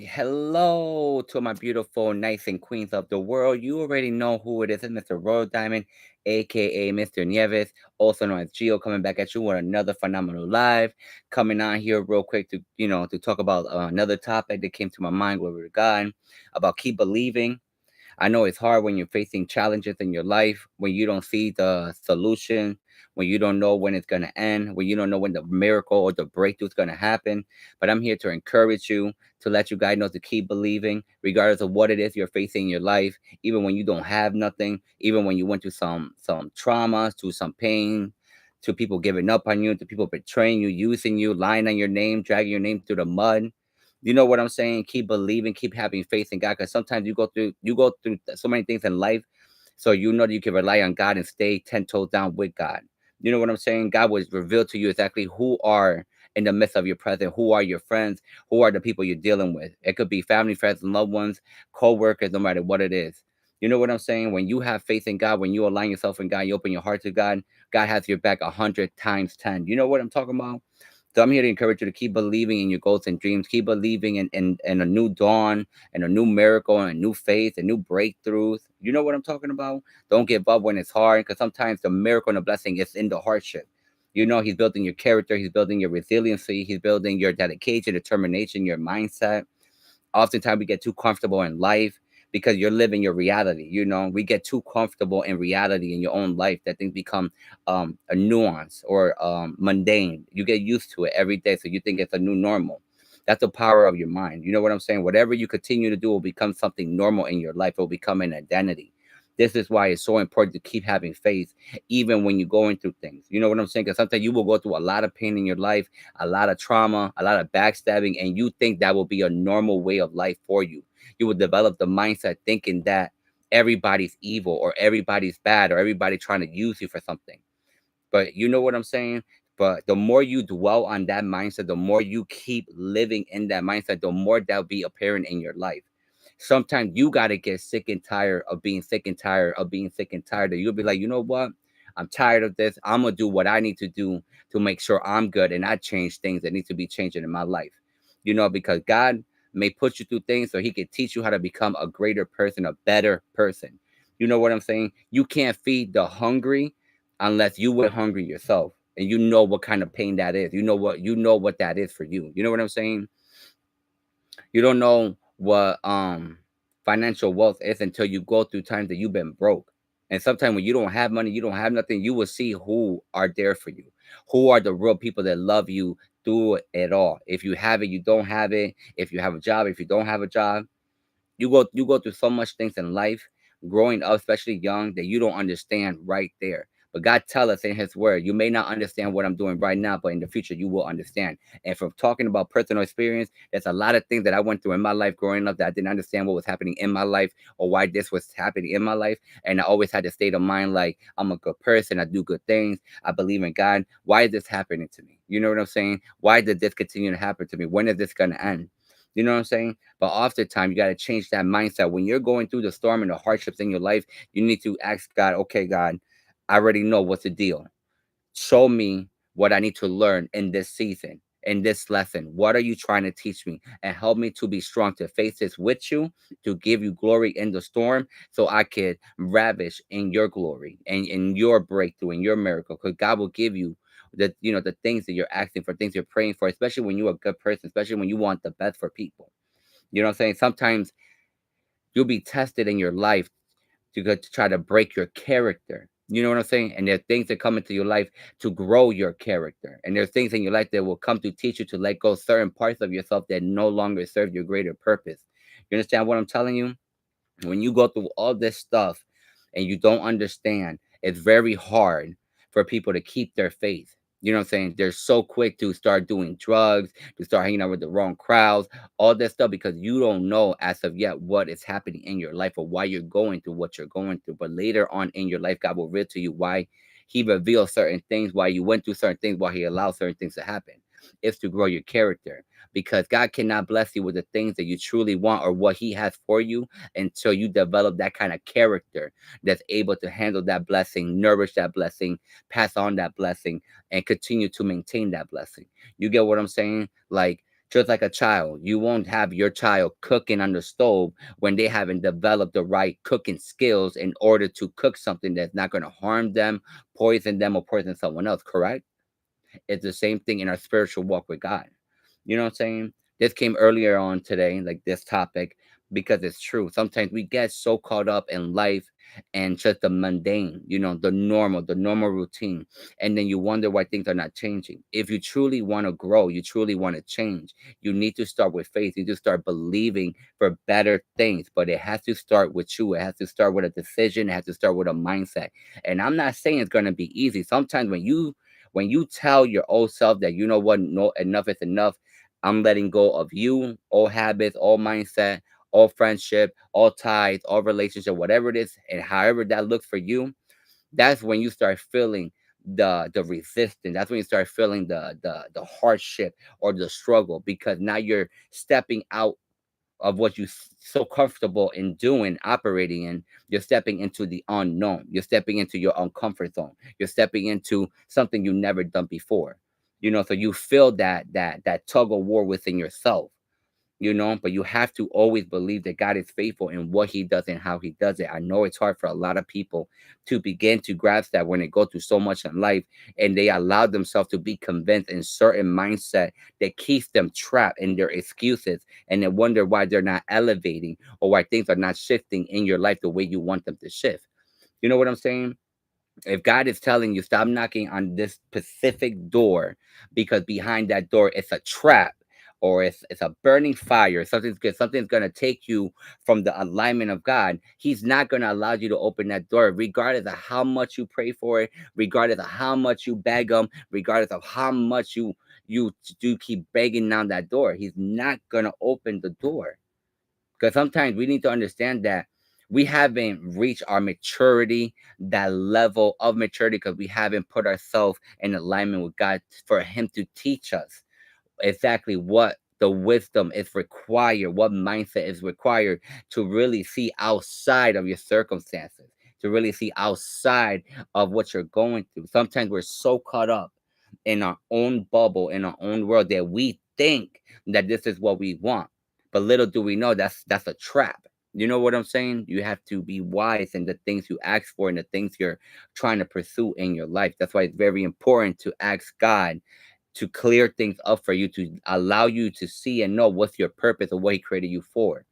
Hello to my beautiful knights and queens of the world. You already know who it is. It's Mr. Royal Diamond, aka Mr. Nieves, also known as Gio, coming back at you with another phenomenal live. Coming on here real quick to talk about another topic that came to my mind where we were going about keep believing. I know it's hard when you're facing challenges in your life, when you don't see the solution, when you don't know when it's going to end, when you don't know when the miracle or the breakthrough is going to happen. But I'm here to encourage you, to let you guys know to keep believing, regardless of what it is you're facing in your life, even when you don't have nothing, even when you went through some traumas, to some pain, to people giving up on you, to people betraying you, using you, lying on your name, dragging your name through the mud. You know what I'm saying? Keep believing, keep having faith in God. Because sometimes you go through so many things in life, so you know that you can rely on God and stay 10 toes down with God. You know what I'm saying? God will reveal to you exactly who are in the midst of your present, who are your friends, who are the people you're dealing with. It could be family, friends, and loved ones, co-workers, no matter what it is. You know what I'm saying? When you have faith in God, when you align yourself in God, you open your heart to God, God has your back 100 times 10. You know what I'm talking about? So I'm here to encourage you to keep believing in your goals and dreams. Keep believing in a new dawn and a new miracle and a new faith and new breakthroughs. You know what I'm talking about? Don't give up when it's hard because sometimes the miracle and the blessing is in the hardship. You know, he's building your character, he's building your resiliency, he's building your dedication, determination, your mindset. Oftentimes we get too comfortable in life because you're living your reality. You know, we get too comfortable in reality in your own life that things become a nuance or mundane. You get used to it every day, so you think it's a new normal. That's the power of your mind. You know what I'm saying? Whatever you continue to do will become something normal in your life. It will become an identity. This is why it's so important to keep having faith, even when you're going through things. You know what I'm saying? Because sometimes you will go through a lot of pain in your life, a lot of trauma, a lot of backstabbing, and you think that will be a normal way of life for you. You will develop the mindset thinking that everybody's evil or everybody's bad or everybody trying to use you for something. But you know what I'm saying? But the more you dwell on that mindset, the more you keep living in that mindset, the more that'll be apparent in your life. Sometimes you got to get sick and tired of being sick and tired of being sick and tired. You'll be like, you know what? I'm tired of this. I'm going to do what I need to do to make sure I'm good and I change things that need to be changing in my life. You know, because God may put you through things so he can teach you how to become a greater person, a better person. You know what I'm saying? You can't feed the hungry unless you went hungry yourself and you know what kind of pain that is. You know what that is for you. You know what I'm saying? You don't know what financial wealth is until you go through times that you've been broke. And sometimes when you don't have money, you don't have nothing, you will see who are there for you. Who are the real people that love you through it all. If you have it, you don't have it. If you have a job, if you don't have a job, you go through so much things in life growing up, especially young, that you don't understand right there. But God tell us in his word, you may not understand what I'm doing right now, but in the future you will understand. And from talking about personal experience, there's a lot of things that I went through in my life growing up that I didn't understand what was happening in my life or why this was happening in my life. And I always had a state of mind like I'm a good person, I do good things, I believe in God. Why is this happening to me? You know what I'm saying? Why did this continue to happen to me? When is this gonna end? You know what I'm saying? But oftentimes you got to change that mindset. When you're going through the storm and the hardships in your life, you need to ask God, okay, God, I already know what's the deal. Show me what I need to learn in this season, in this lesson. What are you trying to teach me? And help me to be strong to face this with you, to give you glory in the storm, so I could ravish in your glory and in your breakthrough and your miracle. Because God will give you the things that you're asking for, things you're praying for, especially when you're a good person, especially when you want the best for people. You know what I'm saying? Sometimes you'll be tested in your life to try to break your character. You know what I'm saying? And there are things that come into your life to grow your character. And there's things in your life that will come to teach you to let go certain parts of yourself that no longer serve your greater purpose. You understand what I'm telling you? When you go through all this stuff and you don't understand, it's very hard for people to keep their faith. You know what I'm saying? They're so quick to start doing drugs, to start hanging out with the wrong crowds, all that stuff because you don't know as of yet what is happening in your life or why you're going through what you're going through. But later on in your life, God will reveal to you why He reveals certain things, why you went through certain things, why He allows certain things to happen. It's to grow your character because God cannot bless you with the things that you truly want or what He has for you until you develop that kind of character that's able to handle that blessing, nourish that blessing, pass on that blessing, and continue to maintain that blessing. You get what I'm saying? Like, Just like a child, you won't have your child cooking on the stove when they haven't developed the right cooking skills in order to cook something that's not going to harm them, or poison someone else, correct? It's the same thing in our spiritual walk with God. You know what I'm saying? This came earlier on today, like this topic, because it's true. Sometimes we get so caught up in life and just the mundane, the normal routine. And then you wonder why things are not changing. If you truly want to grow, you truly want to change, you need to start with faith. You need to start believing for better things. But it has to start with you. It has to start with a decision. It has to start with a mindset. And I'm not saying it's going to be easy. Sometimes when you tell your old self that, you know what, no, enough is enough, I'm letting go of you, all habits, all mindset, all friendship, all ties, all relationship, whatever it is, and however that looks for you, that's when you start feeling the resistance. That's when you start feeling the hardship or the struggle, because now you're stepping out of what you so comfortable in doing, operating in. You're stepping into the unknown. You're stepping into your uncomfort zone. You're stepping into something you never done before. So you feel that tug of war within yourself. But you have to always believe that God is faithful in what he does and how he does it. I know it's hard for a lot of people to begin to grasp that when they go through so much in life and they allow themselves to be convinced in certain mindset that keeps them trapped in their excuses, and they wonder why they're not elevating or why things are not shifting in your life the way you want them to shift. You know what I'm saying? If God is telling you stop knocking on this specific door because behind that door it's a trap, or it's a burning fire, something's gonna take you from the alignment of God, he's not gonna allow you to open that door, regardless of how much you pray for it, regardless of how much you beg him, regardless of how much you do keep begging down that door. He's not gonna open the door. Because sometimes we need to understand that we haven't reached our maturity, that level of maturity, because we haven't put ourselves in alignment with God for him to teach us exactly what the wisdom is required, what mindset is required to really see outside of your circumstances, to really see outside of what you're going through. Sometimes we're so caught up in our own bubble, in our own world, that we think that this is what we want. But little do we know that's a trap. You know what I'm saying? You have to be wise in the things you ask for and the things you're trying to pursue in your life. That's why it's very important to ask God to clear things up for you, to allow you to see and know what's your purpose or what he created you for.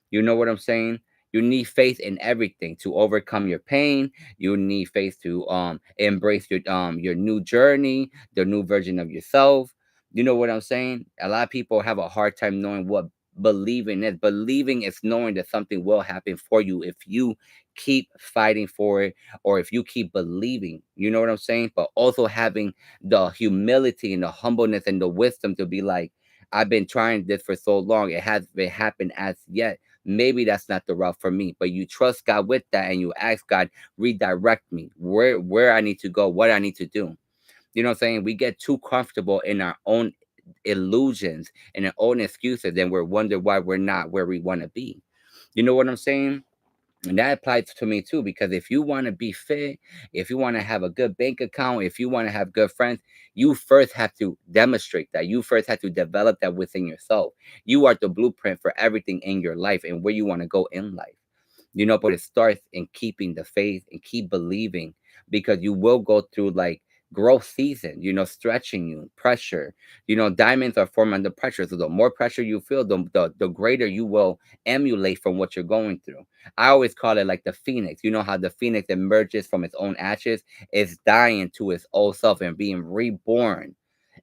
You know what I'm saying? You need faith in everything to overcome your pain. You need faith to embrace your new journey, the new version of yourself. You know what I'm saying? A lot of people have a hard time knowing what believing is. Believing is knowing that something will happen for you if you keep fighting for it, or if you keep believing. You know what I'm saying? But also having the humility and the humbleness and the wisdom to be like, I've been trying this for so long. It hasn't been happened as yet. Maybe that's not the route for me. But you trust God with that and you ask God, redirect me where I need to go, what I need to do. You know what I'm saying? We get too comfortable in our own illusions and our own excuses, and we're wonder why we're not where we want to be. You know what I'm saying? And that applies to me too, because if you want to be fit, if you want to have a good bank account, if you want to have good friends, you first have to demonstrate that. You first have to develop that within yourself. You are the blueprint for everything in your life and where you want to go in life. But it starts in keeping the faith and keep believing, because you will go through like growth season, stretching you, pressure. Diamonds are formed under pressure. So the more pressure you feel, the greater you will emulate from what you're going through. I always call it like the phoenix. You know how the phoenix emerges from its own ashes, is dying to its old self and being reborn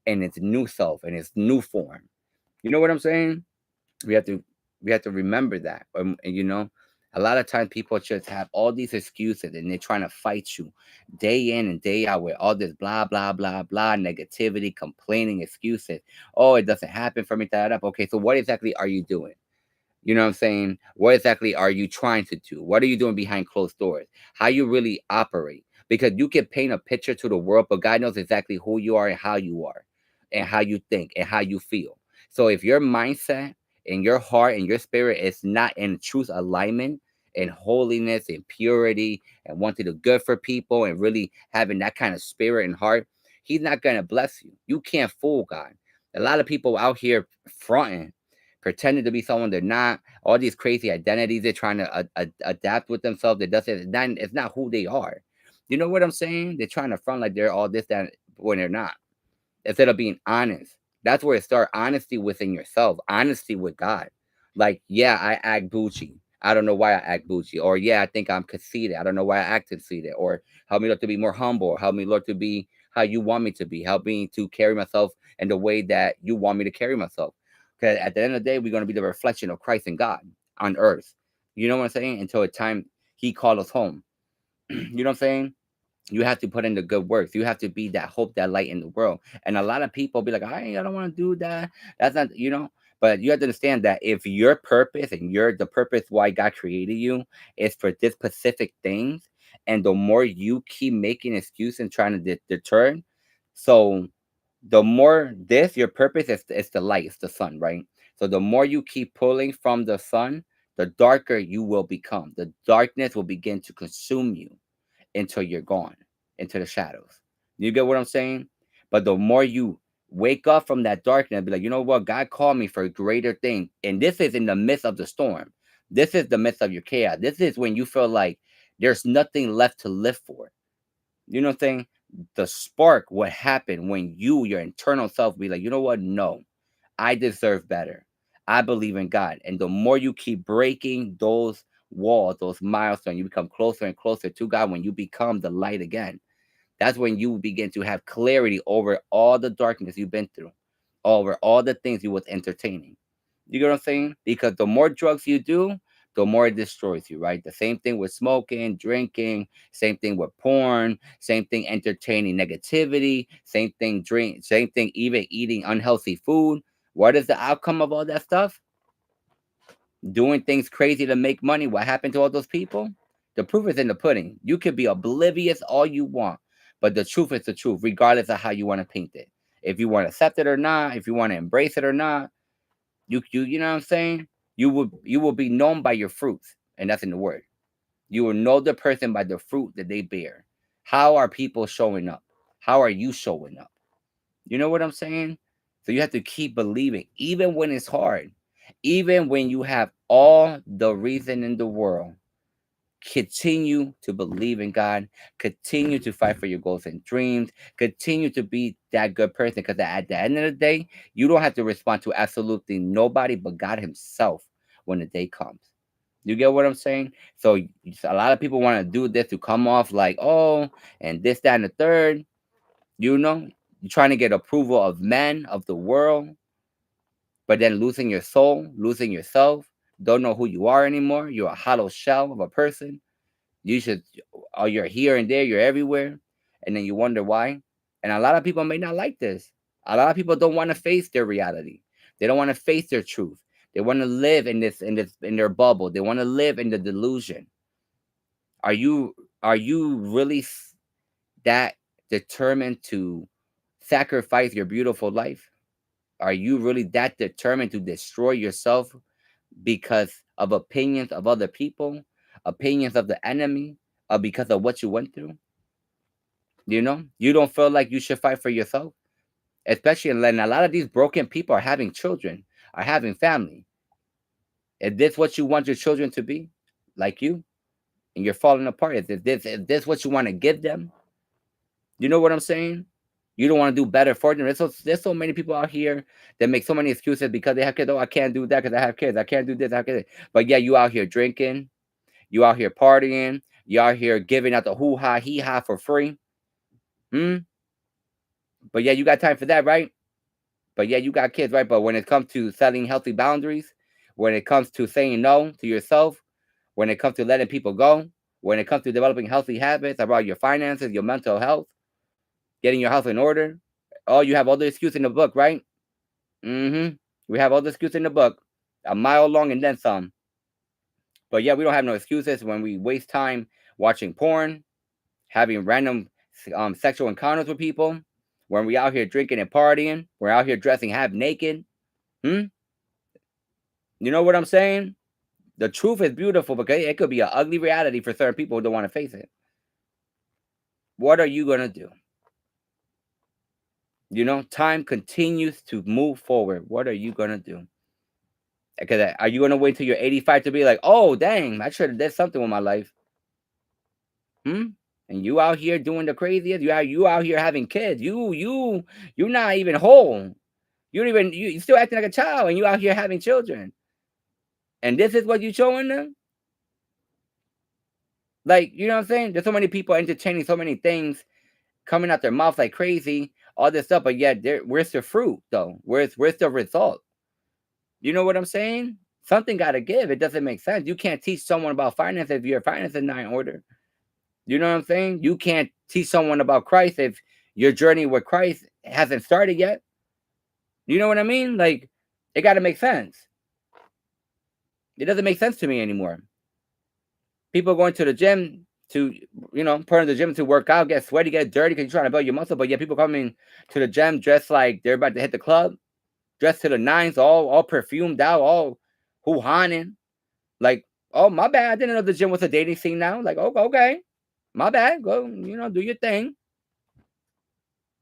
in its new self and its new form. You know what I'm saying? we have to we have to remember that. And a lot of times people just have all these excuses and they're trying to fight you day in and day out with all this blah blah blah blah negativity, complaining, excuses. Oh, it doesn't happen for me, that up. Okay, so what exactly are you doing? You know what I'm saying? What exactly are you trying to do? What are you doing behind closed doors? How you really operate? Because you can paint a picture to the world, but God knows exactly who you are and how you are, and how you think and how you feel. So if your mindset and your heart and your spirit is not in truth alignment and holiness and purity and wanting to good for people and really having that kind of spirit and heart, He's not gonna bless you. You can't fool God. A lot of people out here fronting, pretending to be someone they're not. All these crazy identities they're trying to adapt with themselves. It doesn't. It's not who they are. You know what I'm saying? They're trying to front like they're all this that when they're not, instead of being honest. That's where it starts. Honesty within yourself, honesty with God. Like, yeah, I act Gucci. I don't know why I act Gucci. Or, yeah, I think I'm conceited. I don't know why I act conceited. Or, help me, Lord, to be more humble. Or help me, Lord, to be how you want me to be. Help me to carry myself in the way that you want me to carry myself. Because at the end of the day, we're going to be the reflection of Christ and God on earth. You know what I'm saying? Until a time He called us home. You know what I'm saying? You have to put in the good works. You have to be that hope, that light in the world. And a lot of people be like, I don't want to do that. That's not. But you have to understand that if your purpose and the purpose why God created you is for this specific things, and the more you keep making excuses and trying to deter, so the more your purpose is the light, it's the sun, right? So the more you keep pulling from the sun, the darker you will become. The darkness will begin to consume you until you're gone into the shadows. You get what I'm saying? But the more you wake up from that darkness, be like, you know what? God called me for a greater thing. And this is in the midst of the storm. This is the midst of your chaos. This is when you feel like there's nothing left to live for. You know what I'm saying? The spark, what happened when your internal self, be like, you know what? No, I deserve better. I believe in God. And the more you keep breaking those walls, those milestones, you become closer and closer to God when you become the light again. That's when you begin to have clarity over all the darkness you've been through, over all the things you was entertaining. You get what I'm saying? Because the more drugs you do, the more it destroys you, right? The same thing with smoking, drinking, same thing with porn, same thing entertaining negativity, same thing even eating unhealthy food. What is the outcome of all that stuff? Doing things crazy to make money. What happened to all those people? The proof is in the pudding. You could be oblivious all you want, but the truth is the truth, regardless of how you want to paint it. If you want to accept it or not, if you want to embrace it or not, you know what I'm saying? You will be known by your fruits, and that's in the word. You will know the person by the fruit that they bear. How are people showing up? How are you showing up? You know what I'm saying? So you have to keep believing, even when it's hard, even when you have all the reason in the world. Continue to believe in God. Continue to fight for your goals and dreams. Continue to be that good person, because at the end of the day, you don't have to respond to absolutely nobody but God Himself when the day comes. You get what I'm saying? So a lot of people want to do this to come off like, oh, and this, that, and the third. You know, you're trying to get approval of men, of the world, but then losing your soul, losing yourself, don't know who you are anymore. You're a hollow shell of a person. You should, you're here and there, you're everywhere, and then you wonder why. And a lot of people may not like this. A lot of people don't want to face their reality. They don't want to face their truth. They want to live in their bubble. They want to live in the delusion. Are you really that determined to sacrifice your beautiful life? Are you really that determined to destroy yourself because of opinions of other people, opinions of the enemy, or because of what you went through? You don't feel like you should fight for yourself, especially when a lot of these broken people are having children, are having family. Is this what you want your children to be, like you, and you're falling apart? Is this what you want to give them? You know what I'm saying? You don't want to do better for them. There's so many people out here that make so many excuses because they have kids. Oh, I can't do that because I have kids. I can't do this. I have kids. But yeah, you out here drinking. You out here partying. You out here giving out the hoo ha, hee ha for free. Hmm? But yeah, you got time for that, right? But yeah, you got kids, right? But when it comes to setting healthy boundaries, when it comes to saying no to yourself, when it comes to letting people go, when it comes to developing healthy habits about your finances, your mental health, getting your house in order, oh, you have all the excuse in the book, right? Mm-hmm. We have all the excuse in the book, a mile long and then some. But yeah, we don't have no excuses when we waste time watching porn, having random sexual encounters with people, when we out here drinking and partying, we're out here dressing half naked. Hmm? You know what I'm saying? The truth is beautiful, because it could be an ugly reality for certain people who don't want to face it. What are you gonna do? Time continues to move forward. What are you gonna do? Because are you gonna wait till you're 85 to be like, oh dang, I should have did something with my life? Hmm? And you out here doing the craziest. You out here having kids. You're not even whole. You don't even you still acting like a child, and you out here having children. And this is what you showing them. Like, you know what I'm saying? There's so many people entertaining so many things coming out their mouth like crazy, all this stuff, but yet where's the fruit though? Where's the result? You know what I'm saying? Something gotta give. It doesn't make sense. You can't teach someone about finance if your finance is not in order. You know what I'm saying? You can't teach someone about Christ if your journey with Christ hasn't started yet. You know what I mean? Like, it gotta make sense. It doesn't make sense to me anymore. People going to the gym to, put in the gym to work out, get sweaty, get dirty because you're trying to build your muscle. But yeah, people coming to the gym dressed like they're about to hit the club, dressed to the nines, all perfumed out, all hoo-haning. Like, oh, my bad. I didn't know the gym was a dating scene now. Like, oh, okay. My bad. Go, do your thing.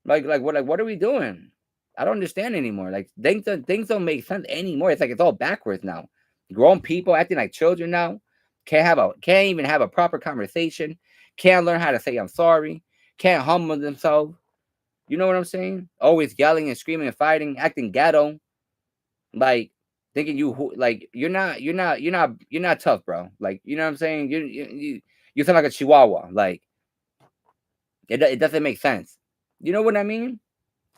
What are we doing? I don't understand anymore. Like, things don't make sense anymore. It's like it's all backwards now. Grown people acting like children now. Can't even have a proper conversation. Can't learn how to say I'm sorry. Can't humble themselves. You know what I'm saying? Always yelling and screaming and fighting, acting ghetto. Like, thinking you're not tough, bro. Like, you know what I'm saying? You sound like a chihuahua. Like, it doesn't make sense. You know what I mean?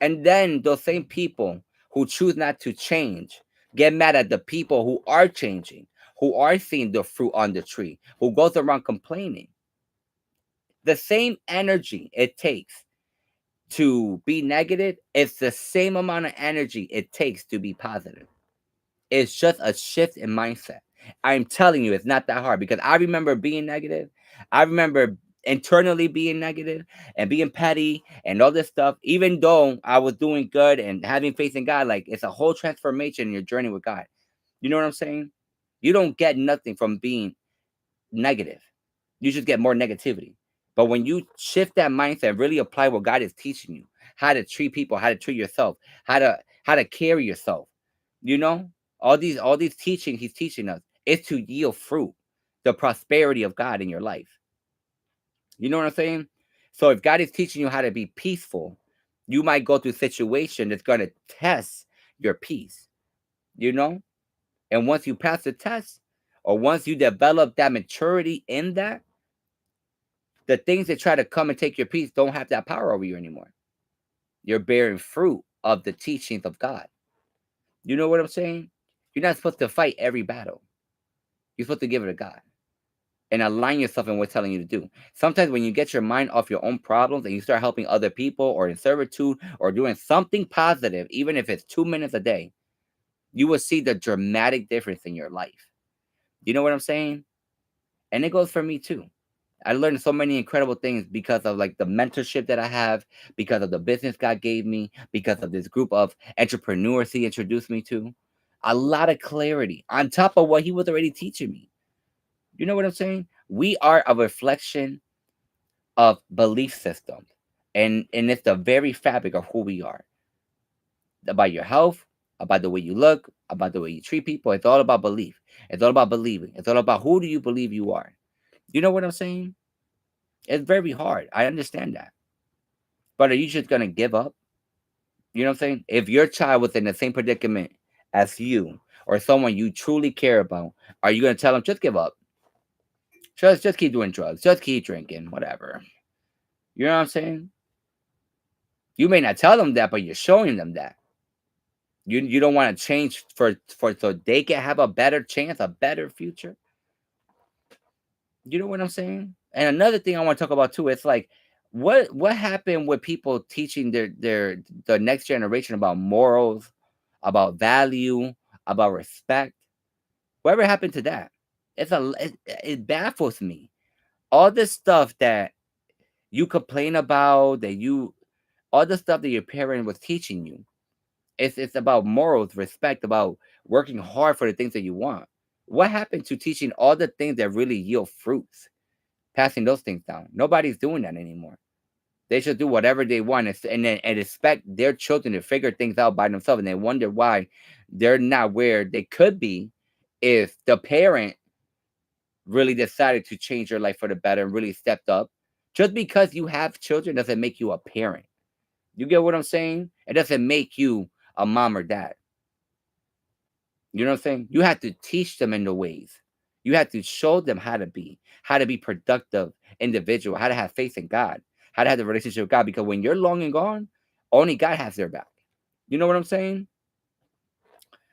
And then those same people who choose not to change get mad at the people who are changing, who are seeing the fruit on the tree, who goes around complaining. The same energy it takes to be negative, it's the same amount of energy it takes to be positive. It's just a shift in mindset. I'm telling you, it's not that hard because I remember being negative. I remember internally being negative and being petty and all this stuff, even though I was doing good and having faith in God. Like, it's a whole transformation in your journey with God. You know what I'm saying? You don't get nothing from being negative. You just get more negativity. But when you shift that mindset, really apply what God is teaching you, how to treat people, how to treat yourself, how to carry yourself, you know, all these teaching He's teaching us is to yield fruit, the prosperity of God in your life. You know what I'm saying? So if God is teaching you how to be peaceful, you might go through a situation that's gonna test your peace. You know, and once you pass the test, or once you develop that maturity in that, the things that try to come and take your peace don't have that power over you anymore. You're bearing fruit of the teachings of God. You know what I'm saying? You're not supposed to fight every battle. You're supposed to give it to God and align yourself in what's telling you to do. Sometimes when you get your mind off your own problems and you start helping other people or in servitude or doing something positive, even if it's 2 minutes a day, you will see the dramatic difference in your life. You know what I'm saying? And it goes for me too. I learned so many incredible things because of like the mentorship that I have, because of the business God gave me, because of this group of entrepreneurs He introduced me to. A lot of clarity on top of what He was already teaching me. You know what I'm saying? We are a reflection of belief systems, and it's the very fabric of who we are. About your health, about the way you look, about the way you treat people. It's all about belief. It's all about believing. It's all about who do you believe you are. You know what I'm saying? It's very hard. I understand that. But are you just gonna give up? You know what I'm saying? If your child was in the same predicament as you or someone you truly care about, are you gonna tell them just give up? Just keep doing drugs, just keep drinking, whatever. You know what I'm saying? You may not tell them that, but you're showing them that. You don't want to change for so they can have a better chance, a better future. You know what I'm saying? And another thing I want to talk about too, it's like what happened with people teaching the next generation about morals, about value, about respect. Whatever happened to that? It baffles me. All this stuff that you complain about, all the stuff that your parent was teaching you. It's about morals, respect, about working hard for the things that you want. What happened to teaching all the things that really yield fruits? Passing those things down. Nobody's doing that anymore. They should do whatever they want and expect their children to figure things out by themselves. And they wonder why they're not where they could be if the parent really decided to change your life for the better and really stepped up. Just because you have children doesn't make you a parent. You get what I'm saying? It doesn't make you a mom or dad. You know what I'm saying? You have to teach them in the ways. You have to show them how to be productive individual, how to have faith in God, how to have the relationship with God. Because when you're long and gone, only God has their back. You know what I'm saying?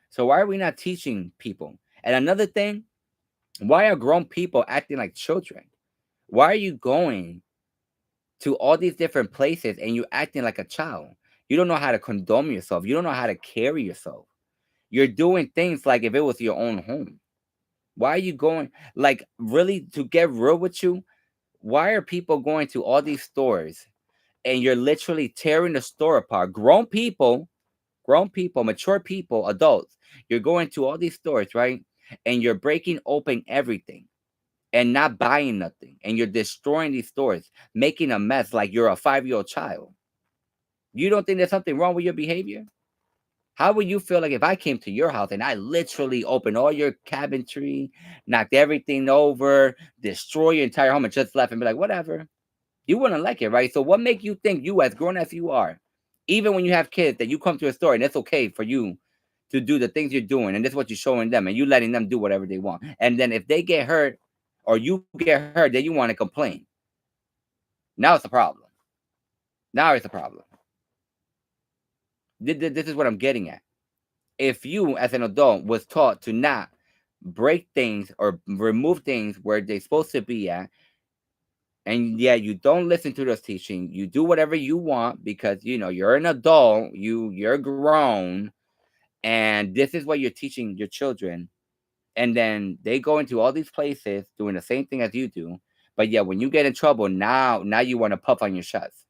So why are we not teaching people? And another thing, why are grown people acting like children? Why are you going to all these different places and you acting like a child? You don't know how to condone yourself. You don't know how to carry yourself. You're doing things like if it was your own home. Why are you going, like, really, to get real with you? Why are people going to all these stores and you're literally tearing the store apart? Grown people, mature people, adults. You're going to all these stores, right? And you're breaking open everything and not buying nothing. And you're destroying these stores, making a mess like you're a 5-year-old child. You don't think there's something wrong with your behavior? How would you feel like if I came to your house and I literally opened all your cabinetry, knocked everything over, destroy your entire home, and just left and be like, whatever? You wouldn't like it, right? So what make you think, you as grown as you are, even when you have kids, that you come to a store and it's okay for you to do the things you're doing, and this is what you're showing them, and you letting them do whatever they want. And then if they get hurt or you get hurt, then you want to complain. Now it's a problem. Now it's a problem. This is what I'm getting at. If you as an adult was taught to not break things or remove things where they're supposed to be at, and yeah, you don't listen to those teaching, you do whatever you want because you're an adult, you're grown, and this is what you're teaching your children, and then they go into all these places doing the same thing as you do, but yeah, when you get in trouble, now you want to puff on your chest.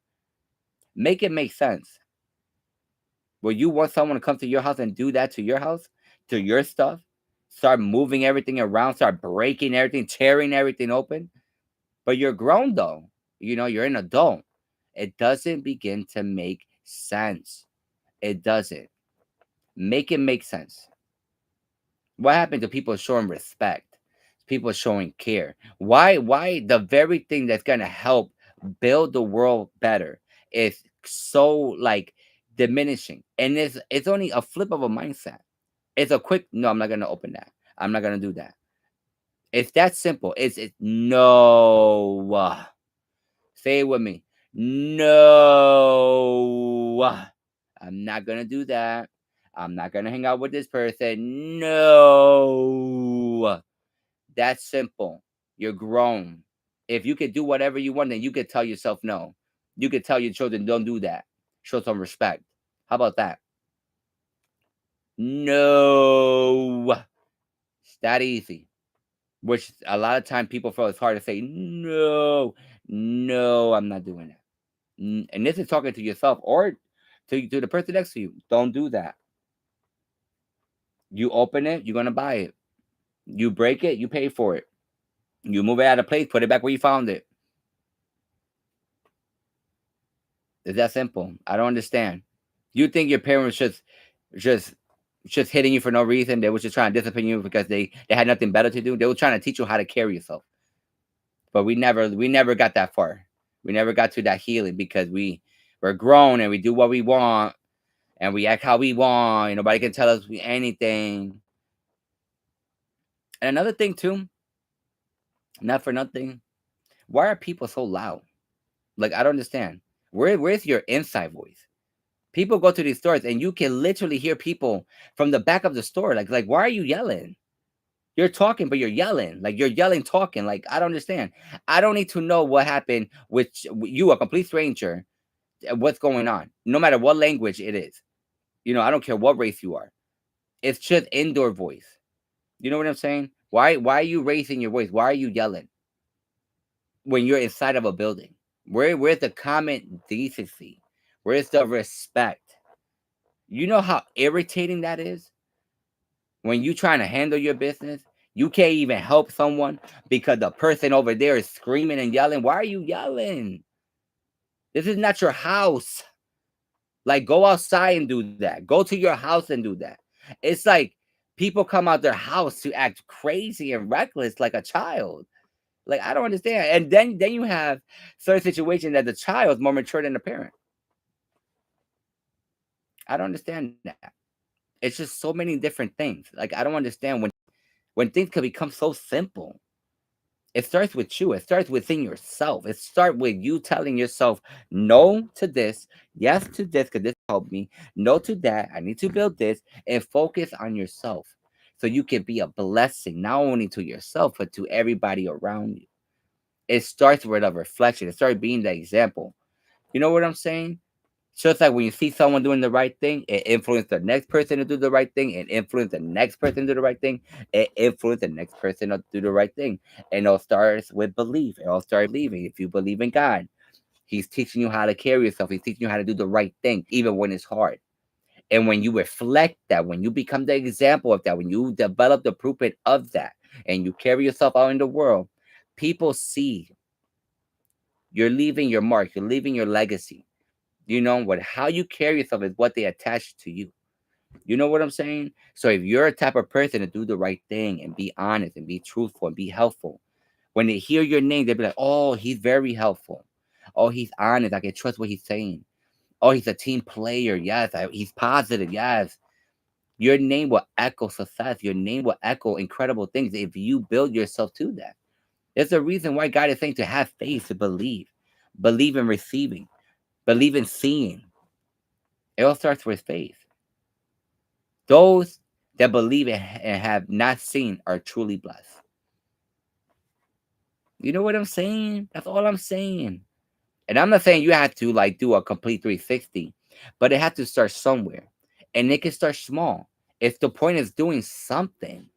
Make it make sense. Will you want someone to come to your house and do that to your house, to your stuff? Start moving everything around, start breaking everything, tearing everything open. But you're grown though. You're an adult. It doesn't begin to make sense. It doesn't. Make it make sense. What happened to people showing respect? People showing care. Why the very thing that's gonna help build the world better is so like diminishing. And it's only a flip of a mindset. It's a quick no, I'm not gonna open that. I'm not gonna do that. It's that simple. It's no. Say it with me. No. I'm not gonna do that. I'm not gonna hang out with this person. No. That's simple. You're grown. If you could do whatever you want, then you could tell yourself no. You could tell your children, don't do that. Show some respect. How about that? No. It's that easy. Which a lot of time people feel it's hard to say, no, no, I'm not doing that. And this is talking to yourself or to the person next to you. Don't do that. You open it, you're going to buy it. You break it, you pay for it. You move it out of place, put it back where you found it. It's that simple. I don't understand. You think your parents just just hitting you for no reason? They were just trying to discipline you because they had nothing better to do. They were trying to teach you how to carry yourself. But we never got that far. We never got to that healing because we're grown and we do what we want and we act how we want. And nobody can tell us anything. And another thing too, not for nothing. Why are people so loud? Like I don't understand. Where's your inside voice? People go to these stores and you can literally hear people from the back of the store. Like why are you yelling? You're talking, but you're yelling. Like you're yelling, talking. Like I don't understand. I don't need to know what happened with you, a complete stranger, what's going on, no matter what language it is. I don't care what race you are. It's just indoor voice. You know what I'm saying? Why are you raising your voice? Why are you yelling when you're inside of a building? Where's the common decency? Where's the respect? You know how irritating that is when you trying to handle your business. You can't even help someone because the person over there is screaming and yelling. Why are you yelling? This is not your house. Like, go outside and do that. Go to your house and do that. It's like people come out their house to act crazy and reckless like a child. Like, I don't understand. And then you have certain situations that the child is more mature than the parent. I don't understand that. It's just so many different things. Like, I don't understand when things can become so simple. It starts with you. It starts within yourself. It starts with you telling yourself no to this, yes to this, because this helped me, no to that. I need to build this and focus on yourself so you can be a blessing, not only to yourself, but to everybody around you. It starts with a reflection. It starts being the example. You know what I'm saying? So it's like when you see someone doing the right thing, it influences the next person to do the right thing, and influence the next person to do the right thing, it influence the next person to do the right thing. And it all starts with belief. It all starts believing. If you believe in God, He's teaching you how to carry yourself. He's teaching you how to do the right thing, even when it's hard. And when you reflect that, when you become the example of that, when you develop the blueprint of that, and you carry yourself out in the world, people see you're leaving your mark, you're leaving your legacy. You know what? How you carry yourself is what they attach to you. You know what I'm saying? So if you're a type of person to do the right thing and be honest and be truthful and be helpful, when they hear your name, they'll be like, "Oh, he's very helpful. Oh, he's honest. I can trust what he's saying. Oh, he's a team player. Yes, he's positive. Yes." Your name will echo success. Your name will echo incredible things if you build yourself to that. There's a reason why God is saying to have faith, to believe, believe in receiving, believe in seeing. It all starts with faith. Those that believe and have not seen are truly blessed. You know what I'm saying? That's all I'm saying. And I'm not saying you have to like do a complete 360, but it has to start somewhere. And it can start small. If the point is doing something,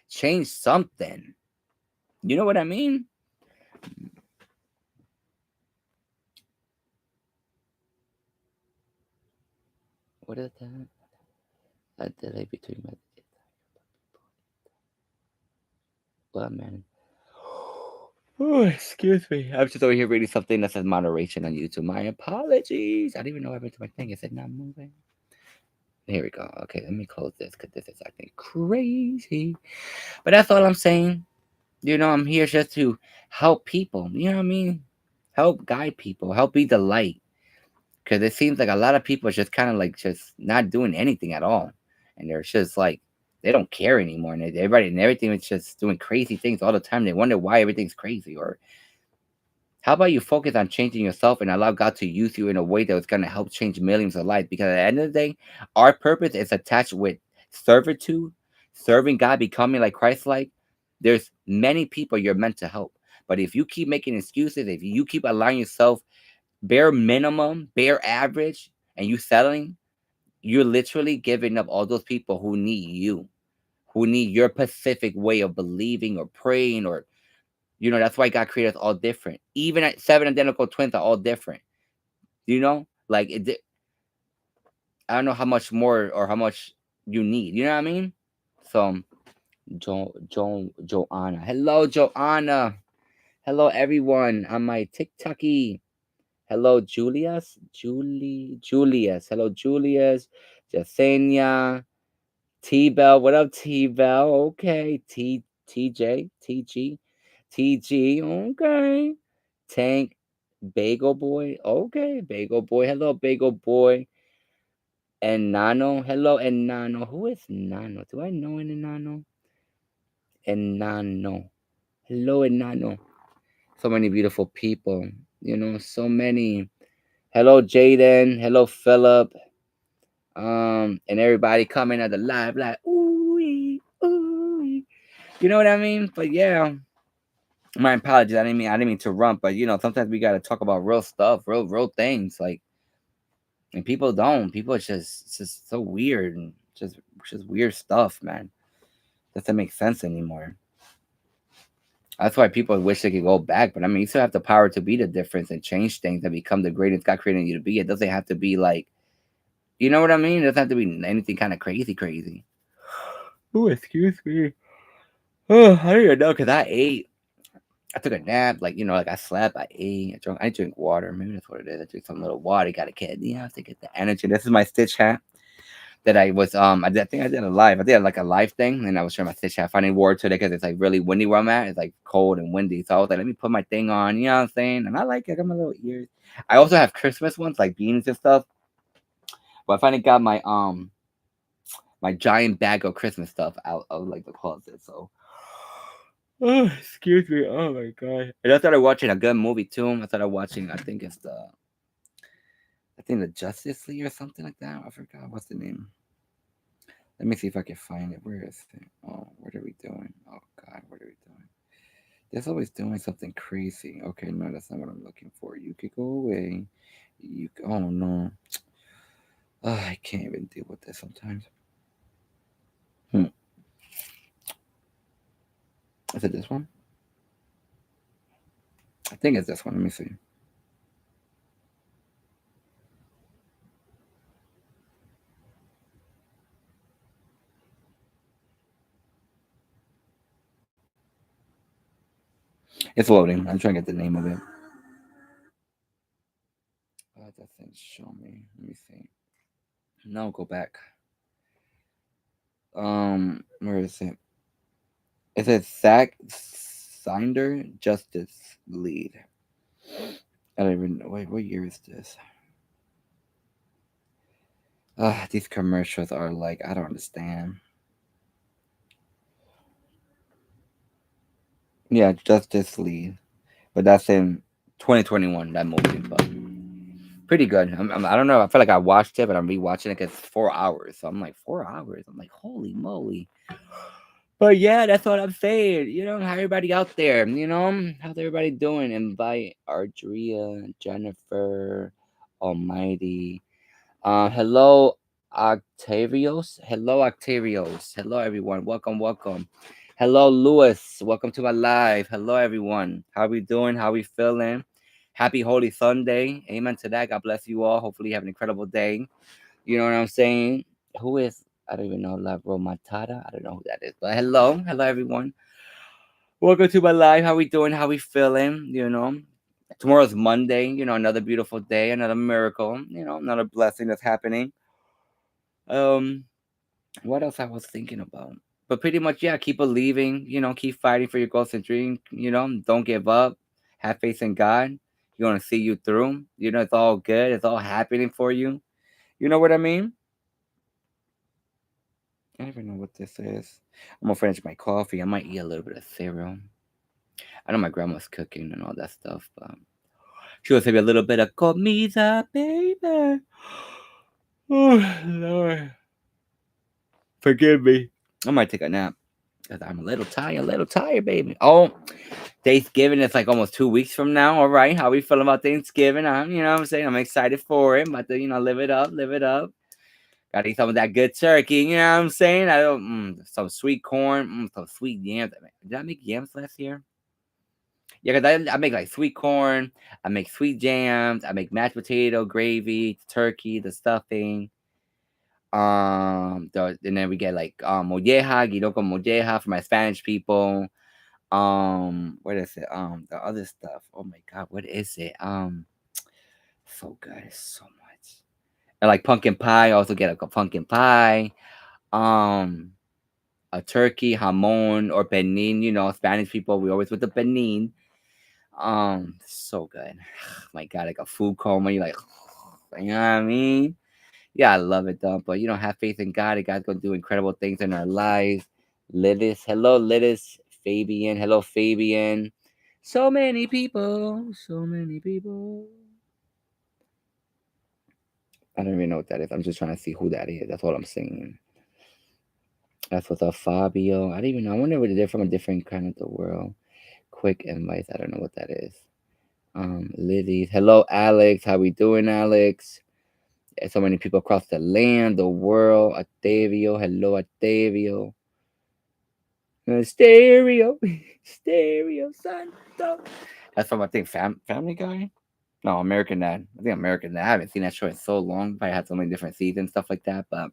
change something. You know what I mean? What is that? A delay between messages. Well, man. Oh, excuse me. I'm just over here reading something that says moderation on YouTube. My apologies. I didn't even know I went to my thing. Is it not moving? Here we go. Okay, let me close this because this is acting crazy. But that's all I'm saying. You know, I'm here just to help people. You know what I mean? Help guide people. Help be the light. Because it seems like a lot of people are just kind of like just not doing anything at all. And they're just like, they don't care anymore. And everybody and everything is just doing crazy things all the time. They wonder why everything's crazy. Or how about you focus on changing yourself and allow God to use you in a way that's going to help change millions of lives? Because at the end of the day, our purpose is attached with servitude, serving God, becoming like Christ like. There's many people you're meant to help. But if you keep making excuses, if you keep allowing yourself bare minimum, bare average, and you settling, you're literally giving up all those people who need you, who need your specific way of believing or praying or that's why God created us all different. Even at seven identical twins are all different. Like I don't know how much more or how much you need. You know what I mean? So, Joanna. Hello, Joanna. Hello, everyone on my TikToky. Hello, Julius. Hello, Julius. Jasenia. T Bell. What up, T Bell? Okay. TJ. TG. TG. Okay. Tank. Bagel Boy. Okay. Bagel Boy. Hello, Bagel Boy. And Nano. Hello, and Nano. Who is Nano? Do I know any Nano? And Nano. Hello, and Nano. So many beautiful people. So many. Hello, Jaden. Hello, Philip. And everybody coming at the live like, ooh, ooh. You know what I mean? But yeah, my apologies. I didn't mean to rump, but sometimes we gotta talk about real stuff, real things. Like, and people don't. People are it's just so weird and just weird stuff, man. Doesn't make sense anymore. That's why people wish they could go back. But I mean, you still have the power to be the difference and change things and become the greatest God created you to be. It doesn't have to be like, you know what I mean? It doesn't have to be anything kind of crazy, crazy. Oh, excuse me. Oh, I don't even know because I ate. I took a nap, like like I slept, I ate, I drink water. Maybe that's what it is. I drink some little water, got a kid, to get the energy. This is my Stitch hat that I think I did a live. I did like a live thing, and I was trying my Stitch hat. I finally wore it today because it's like really windy where I'm at. It's like cold and windy, so I was like, let me put my thing on. You know what I'm saying? And I like it. I got my little ears. I also have Christmas ones like beans and stuff. But I finally got my giant bag of Christmas stuff out of like the closet. So oh, excuse me. Oh my god. And I started watching a good movie too. I started watching. I think the Justice League or something like that. I forgot what's the name. Let me see if I can find it. Where is it? Oh, what are we doing? Oh god, what are we doing? There's always doing something crazy. Okay, no, that's not what I'm looking for. You could go away. Oh no. Oh, I can't even deal with this sometimes. Hmm. Is it this one? I think it's this one. Let me see. It's loading. I'm trying to get the name of it. That doesn't show me. Let me see. No, go back. Where is it? It says Zack Snyder Justice League. I don't even know. Wait, what year is this? These commercials are like, I don't understand. Yeah, Justice League. But that's in 2021, that movie. But pretty good. I don't know. I feel like I watched it, but I'm rewatching it because it's 4 hours. So I'm like, 4 hours? I'm like, holy moly. But yeah, that's what I'm saying. How everybody out there, how's everybody doing? Invite Ardria, Jennifer, Almighty. Hello, Octavios. Hello, Octavios. Hello, everyone. Welcome, welcome. Hello, Lewis. Welcome to my live. Hello, everyone. How we doing? How we feeling? Happy Holy Sunday. Amen to that. God bless you all. Hopefully, you have an incredible day. You know what I'm saying? Who is? I don't even know. La Romatada. I don't know who that is. But hello, hello, everyone. Welcome to my live. How we doing? How we feeling? Tomorrow's Monday. Another beautiful day, another miracle. Another blessing that's happening. Um, what else I was thinking about? But pretty much, yeah. Keep believing. Keep fighting for your goals and dreams. Don't give up. Have faith in God. He's gonna see you through. It's all good. It's all happening for you. You know what I mean? I don't even know what this is. I'm gonna finish my coffee. I might eat a little bit of cereal. I know my grandma's cooking and all that stuff, but she was maybe a little bit of comida, baby. Oh Lord, forgive me. I might take a nap because I'm a little tired, baby. Oh, Thanksgiving is like almost 2 weeks from now. All right, how we feeling about Thanksgiving? You know what I'm saying? I'm excited for it. I'm about to, live it up, live it up. Gotta eat some of that good turkey. You know what I'm saying? I don't some sweet corn, some sweet yams. Did I make yams last year? Yeah, because I make like sweet corn, I make sweet jams, I make mashed potato, gravy, turkey, the stuffing. And then we get like molleja, guido con molleja for my Spanish people. What is it? The other stuff. Oh my god, what is it? So good, so much. And like pumpkin pie, I also get like a pumpkin pie. Um, a turkey, jamon, or penin. Spanish people, we always with the penin. So good. My God, like a food coma. You're like, you know what I mean? Yeah, I love it though. But have faith in God. And God's gonna do incredible things in our lives. Lidis, hello, Lidis. Fabian, hello, Fabian. So many people, so many people. I don't even know what that is. I'm just trying to see who that is. That's what I'm saying. That's what's up, Fabio. I don't even know. I wonder if they're from a different kind of the world. Quick invites. I don't know what that is. Liddy. Hello, Alex. How we doing, Alex? So many people across the land, the world. Octavio. Hello, Octavio. Stereo. Stereo Santo. That's from, I think, Family Guy? No, American Dad. I think American Dad. I haven't seen that show in so long. I had so many different seasons, stuff like that. But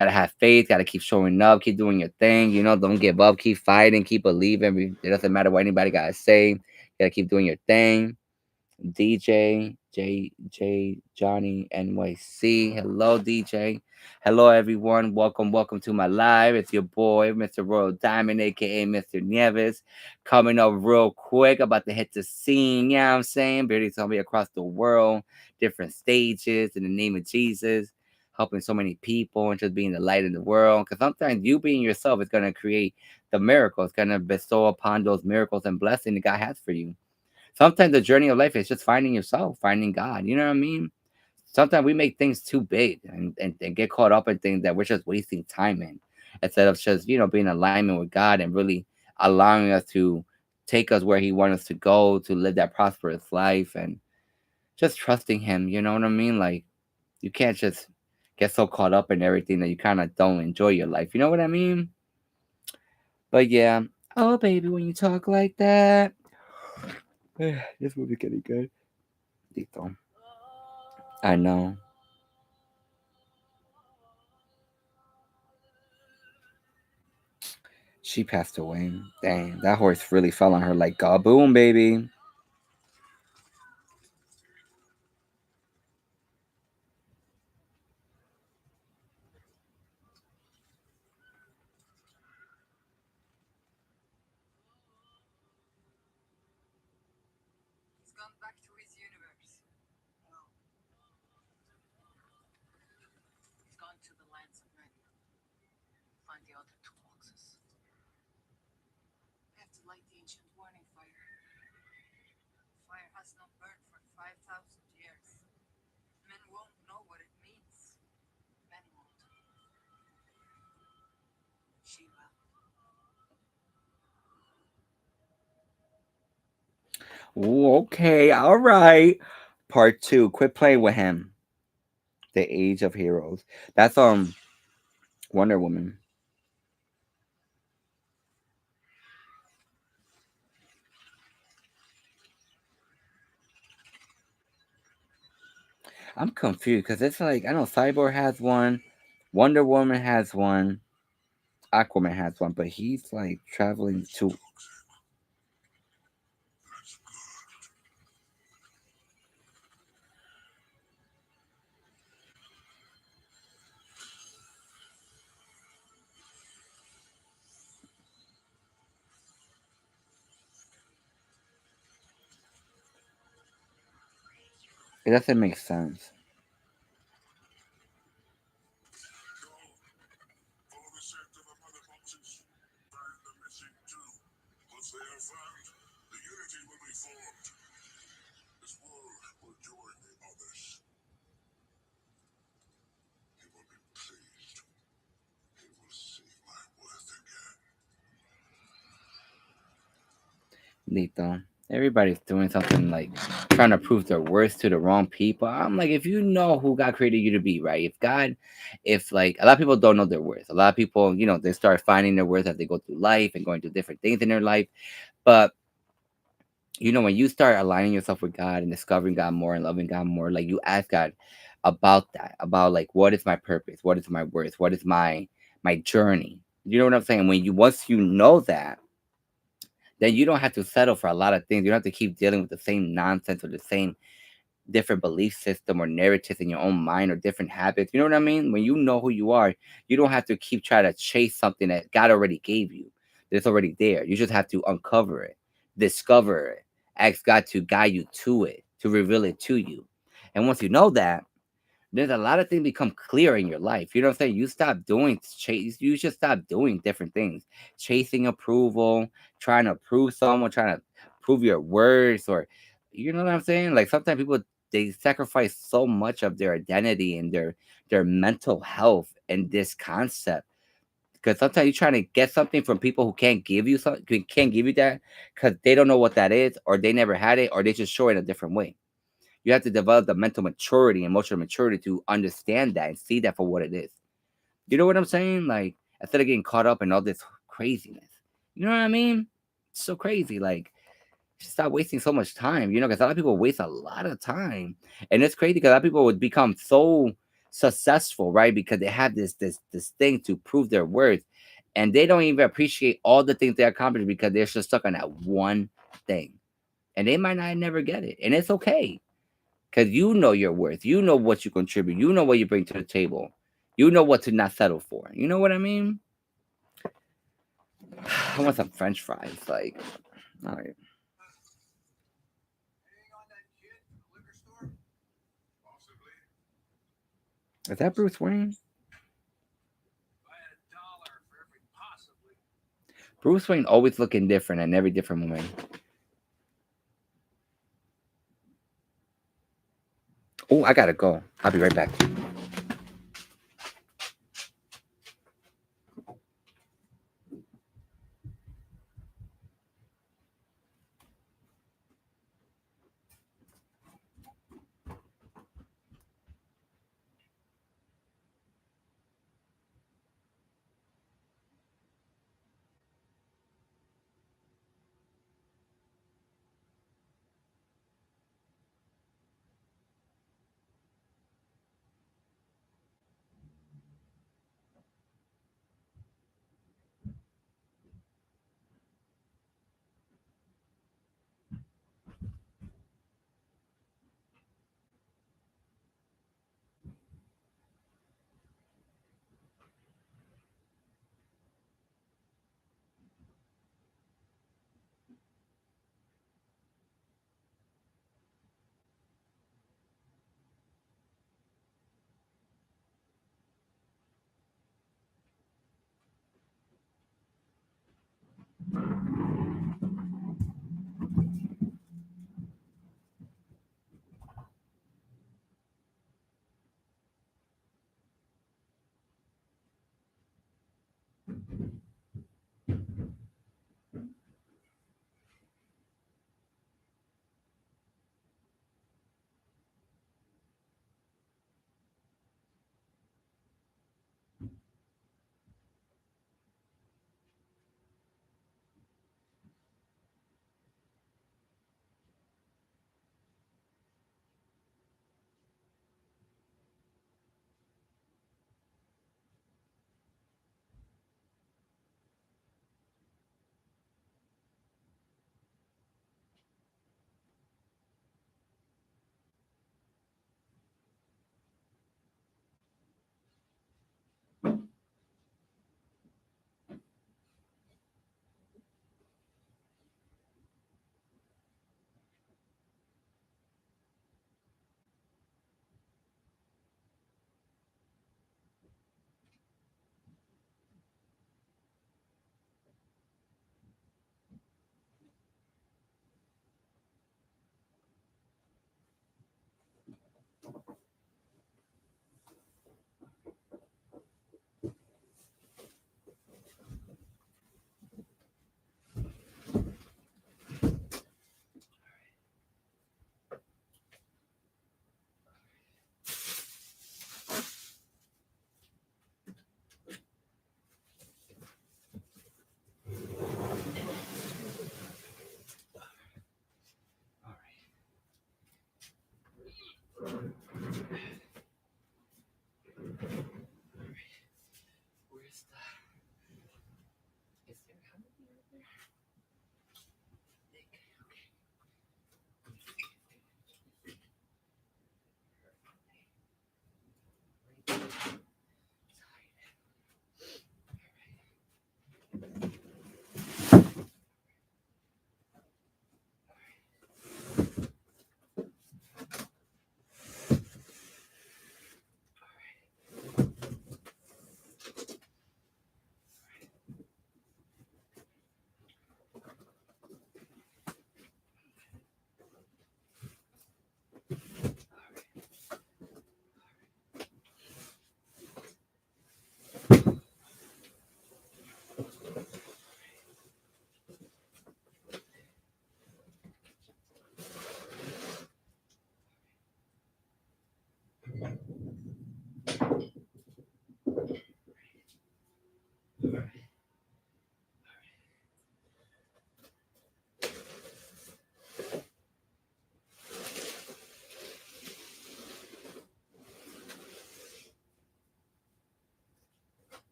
Gotta have faith, gotta keep showing up, keep doing your thing, don't give up, keep fighting, keep believing. It doesn't matter what anybody gotta say. You gotta keep doing your thing. DJ, Johnny NYC. Hello, DJ. Hello, everyone. Welcome to my live. It's your boy, Mr. Royal Diamond, aka Mr. Nieves, coming up real quick. About to hit the scene. Yeah, I'm saying, Beardy's gonna be across the world, different stages in the name of Jesus, helping so many people and just being the light in the world. Because sometimes you being yourself is gonna create the miracle. It's gonna bestow upon those miracles and blessings that God has for you. Sometimes the journey of life is just finding yourself, finding God. You know what I mean? Sometimes we make things too big and get caught up in things that we're just wasting time in instead of just, being in alignment with God and really allowing us to take us where He wants us to go to live that prosperous life and just trusting Him. You know what I mean? Like, you can't just get so caught up in everything that you kind of don't enjoy your life. You know what I mean? But yeah. Oh, baby, when you talk like that. This movie's getting good. Dito. I know. She passed away. Dang, that horse really fell on her like gaboom, baby. Ooh, okay, all right. Part two. Quit playing with him. The Age of Heroes. That's Wonder Woman. I'm confused because it's like I know Cyborg has one, Wonder Woman has one, Aquaman has one, but he's like traveling to. It doesn't make sense. Lito. Everybody's doing something like trying to prove their worth to the wrong people. I'm like, if you know who God created you to be, right? If like a lot of people don't know their worth. A lot of people, they start finding their worth as they go through life and going through different things in their life. But when you start aligning yourself with God and discovering God more and loving God more, like you ask God about that, about like what is my purpose, what is my worth, what is my journey. You know what I'm saying? When you once you know that, then you don't have to settle for a lot of things. You don't have to keep dealing with the same nonsense or the same different belief system or narratives in your own mind or different habits. You know what I mean? When you know who you are, you don't have to keep trying to chase something that God already gave you. That's already there. You just have to uncover it, discover it, ask God to guide you to it, to reveal it to you. And once you know that, there's a lot of things become clear in your life. You know what I'm saying? You stop doing chase. You should stop doing different things, chasing approval, trying to prove someone, trying to prove your words, or you know what I'm saying? Like sometimes people they sacrifice so much of their identity and their mental health and this concept. Because sometimes you're trying to get something from people who can't give you something, who can't give you that, because they don't know what that is, or they never had it, or they just show it a different way. You have to develop the mental maturity, emotional maturity to understand that and see that for what it is. You know what I'm saying? Like instead of getting caught up in all this craziness. You know what I mean? It's so crazy. Like just stop wasting so much time, because a lot of people waste a lot of time. And it's crazy because a lot of people would become so successful, right? Because they have this thing to prove their worth, and they don't even appreciate all the things they accomplished because they're just stuck on that one thing, and they might not never get it, and it's okay because you know your worth, you know what you contribute, you know what you bring to the table, you know what to not settle for. You know what I mean? I want some French fries, like, all right. Is that Bruce Wayne? Bruce Wayne always looking different in every different moment. Oh, I gotta go. I'll be right back.